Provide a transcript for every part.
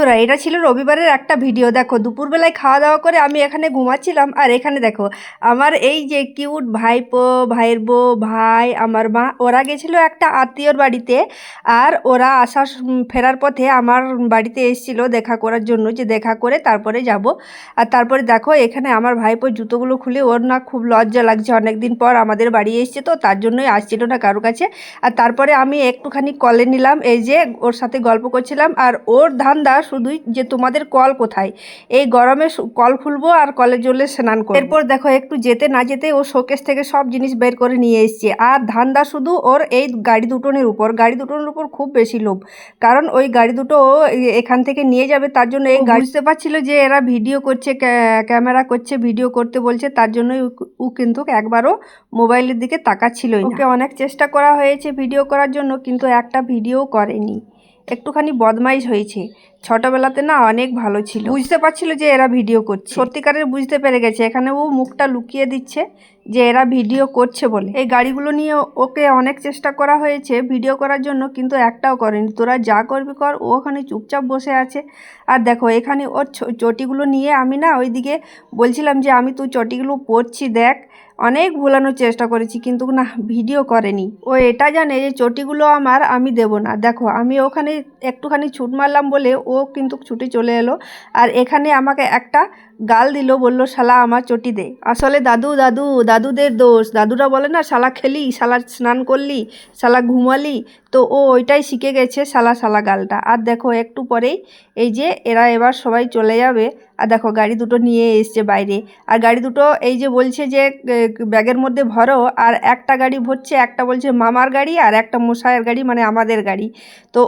তোরা এটা ছিল রবিবারের একটা ভিডিও। দেখো দুপুরবেলায় খাওয়া দাওয়া করে আমি এখানে ঘুমাচ্ছিলাম, আর এখানে দেখো আমার এই যে কিউট ভাইপো, ভাইয়ের বউ, ভাই, আমার মা, ওরা গেছিলো একটা আত্মীয়র বাড়িতে। আর ওরা ফেরার পথে আমার বাড়িতে এসেছিল দেখা করার জন্য, যে দেখা করে তারপরে যাব। আর তারপরে দেখো এখানে আমার ভাইপো জুতোগুলো খুলে, ওর না খুব লজ্জা লাগছে, অনেকদিন পর আমাদের বাড়ি এসছে, তো তার জন্যই আসছিল না কারো কাছে। আর তারপরে আমি একটুখানি কলে নিলাম, এই যে ওর সাথে গল্প করছিলাম। আর ওর ধান্দা শুধুই যে তোমাদের কল কোথায়, এই গরমে কল খুলবো আর কলের জলে স্নান করবো। এরপর দেখো একটু যেতে না যেতে ও শোকেস থেকে সব জিনিস বের করে নিয়ে এসছে। আর ধান্দা শুধু ওর এই গাড়ি দুটোনের উপর খুব বেশি লোভ, কারণ ওই গাড়ি দুটো ও এখান থেকে নিয়ে যাবে, তার জন্য এই গাড়ি বুঝতে পারছিল যে এরা ভিডিও করছে, ক্যামেরা করছে, ভিডিও করতে বলছে, তার জন্যই ও কিন্তু একবারও মোবাইলের দিকে তাকাচ্ছিলই না। ওকে অনেক চেষ্টা করা হয়েছে ভিডিও করার জন্য, কিন্তু একটা ভিডিও করেনি। একটুখানি বদমাইশ হয়েছে। ছোটবেলাতে না অনেক ভালো ছিল, বুঝতে পারছিল যে এরা ভিডিও করছে, সত্যিকারের বুঝতে পেরে গেছে। এখানে ও মুখটা লুকিয়ে দিচ্ছে যে এরা ভিডিও করছে বলে। এই গাড়িগুলো নিয়ে ওকে অনেক চেষ্টা করা হয়েছে ভিডিও করার জন্য, কিন্তু একটাও করেনি। তোরা যা করবি কর, ও ওখানে চুপচাপ বসে আছে। আর দেখো এখানে ওর চটিগুলো নিয়ে আমি না ওইদিকে বলছিলাম যে আমি তুই চটিগুলো পরছি দেখ, অনেক ভোলানোর চেষ্টা করেছি, কিন্তু না ভিডিও করেনি। ও এটা জানে যে চটিগুলো আমি দেব না। দেখো আমি ওখানে একটুখানি ছুট মারলাম বলে ও কিন্তু ছুটে চলে এলো, আর এখানে আমাকে একটা গাল দিল, বললো শালা আমার চটি দে। আসলে দাদুদের দোষ। দাদুরা বলে না শালা খেলি, শালা স্নান করলি, শালা ঘুমালি, তো ও ওইটাই শিখে গেছে শালা গালটা। আর দেখো একটু পরেই এই যে এরা এবার সবাই চলে যাবে। আর দেখো গাড়ি দুটো নিয়ে এসছে বাইরে, আর গাড়ি দুটো এই যে বলছে যে ব্যাগের মধ্যে ভরো, আর একটা গাড়ি ভরছে, একটা বলছে মামার গাড়ি, আর একটা মশাইয়ের গাড়ি, মানে আমাদের গাড়ি। তো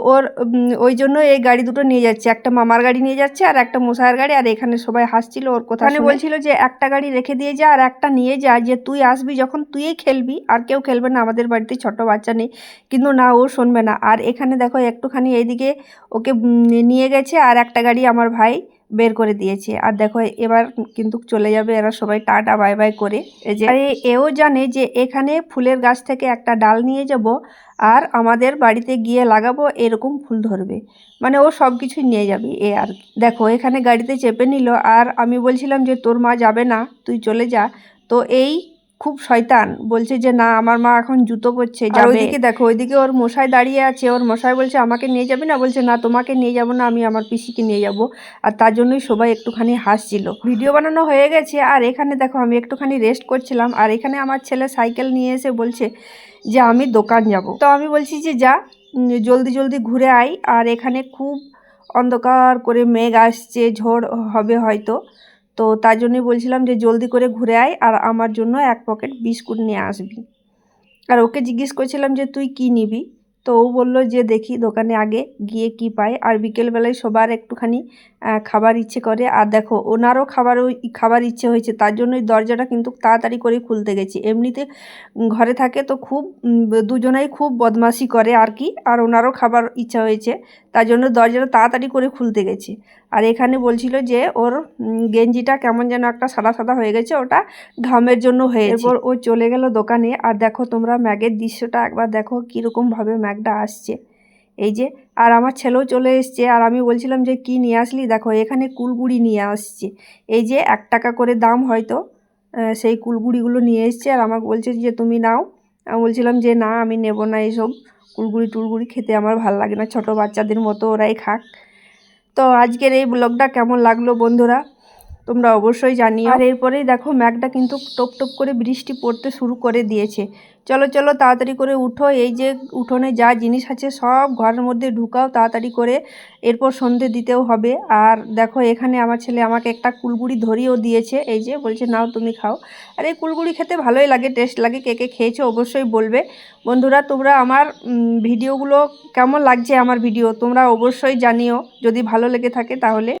ওই জন্য এই গাড়ি দুটো নিয়ে যাচ্ছে, একটা মামার গাড়ি নিয়ে যাচ্ছে আর একটা মশাইয়ের গাড়ি। আর এখানে সবাই হাসছিল ওর কথা শুনে, বলছিল যে একটা গাড়ি রেখে দিয়ে যা আর একটা নিয়ে যা, যে তুই আসবি যখন তুইই খেলবি, আর কেউ খেলবে না, আমাদের বাড়িতে ছোট বাচ্চা নেই। কিন্তু না, ও শুনবে না। আর এখানে দেখো একটুখানি এইদিকে ওকে নিয়ে গেছে, আর একটা গাড়ি আমার ভাই বের করে দিয়েছে। আর দেখো এবার কিন্তু চলে যাবে এরা সবাই টাটা বাই বাই করে। এই যে এও জানে যে এখানে ফুলের গাছ থেকে একটা ডাল নিয়ে যাব আর আমাদের বাড়িতে গিয়ে লাগাবো, এরকম ফুল ধরবে, মানে ও সব কিছুই নিয়ে যাবে এ আর কি। দেখো এখানে গাড়িতে চেপে নিল, আর আমি বলছিলাম যে তোর মা যাবে না, তুই চলে যা। তো এই খুব শয়তান, বলছে যে না আমার মা এখন জুতো পরছে যাবে। ওইদিকে দেখো ওইদিকে ওর মশাই দাঁড়িয়ে আছে, ওর মশাই বলছে আমাকে নিয়ে যাবে না, বলছে না তোমাকে নিয়ে যাব না, আমি আমার পিসিকে নিয়ে যাব। আর তার জন্যই সবাই একটুখানি হাসছিল। ভিডিও বানানো হয়ে গেছে, আর এখানে দেখো আমি একটুখানি রেস্ট করছিলাম, আর এখানে আমার ছেলে সাইকেল নিয়ে এসে বলছে যে আমি দোকান যাব। তো আমি বলছি যে যা, জলদি জলদি ঘুরে আই। আর এখানে খুব অন্ধকার করে মেঘ আসছে, ঝড় হবে হয়তো, তো তার জন্যই বলছিলাম যে জলদি করে ঘুরে আয় আর আমার জন্য এক পকেট বিস্কুট নিয়ে আসবি। আর ওকে জিজ্ঞেস করছিলাম যে তুই কি নিবি, তো ও বললো যে দেখি দোকানে আগে গিয়ে কি পায়। আর বিকেলবেলায় সবার একটুখানি খাবার ইচ্ছে করে। আর দেখো ওনারও খাবার ইচ্ছে হয়েছে, তার জন্যই দরজাটা কিন্তু তাড়াতাড়ি করে খুলতে গেছি। এমনিতে ঘরে থাকে তো খুব দুজনাই খুব বদমাশি করে আর কি, আর ওনারও খাবার ইচ্ছা হয়েছে, তার জন্য দরজাটা তাড়াতাড়ি করে খুলতে গেছে। আর এখানে বলছিল যে ওর গেঞ্জিটা কেমন যেন একটা সাদা সাদা হয়ে গেছে, ওটা ঘামের জন্য হয়েছে। এরপর ও চলে গেল দোকানে। আর দেখো তোমরা ম্যাগের দৃশ্যটা একবার দেখো কীরকমভাবে ম্যাগটা আসছে, এই যে। আর আমার ছেলেও চলে এসছে, আর আমি বলছিলাম যে কি নিয়ে আসলি, দেখো এখানে কুলগুড়ি নিয়ে আসছে, এই যে 1 টাকা করে দাম হয়তো, সেই কুলগুড়িগুলো নিয়ে এসছে। আর আমাকে বলছে যে তুমি নাও। আমি বলছিলাম যে না আমি নেব না, এইসব কুলগুড়ি খেতে আমার ভালো লাগে না, ছোটো বাচ্চাদের মতো ওরাই খাক। তো আজকের এই ব্লগটা কেমন লাগলো বন্ধুরা তোমরা অবশ্যই জানিও। আর এরপরেই দেখো ম্যাগটা কিন্তু টপ টপ করে বৃষ্টি পড়তে শুরু করে দিয়েছে। চলো তাড়াতাড়ি করে উঠো, এই যে উঠোনে যা জিনিস আছে সব ঘরের মধ্যে ঢুকাও তাড়াতাড়ি করে, এরপর সন্ধে দিতেও হবে। আর দেখো এখানে আমার ছেলে আমাকে একটা কুলগুড়ি ধরিয়েও দিয়েছে, এই যে বলছে নাও তুমি খাও। আর এই কুলগুড়ি খেতে ভালোই লাগে, টেস্ট লাগে। কে কে খেয়েছো অবশ্যই বলবে। বন্ধুরা তোমরা আমার ভিডিওগুলো কেমন লাগছে, আমার ভিডিও তোমরা অবশ্যই জানিও, যদি ভালো লেগে থাকে তাহলে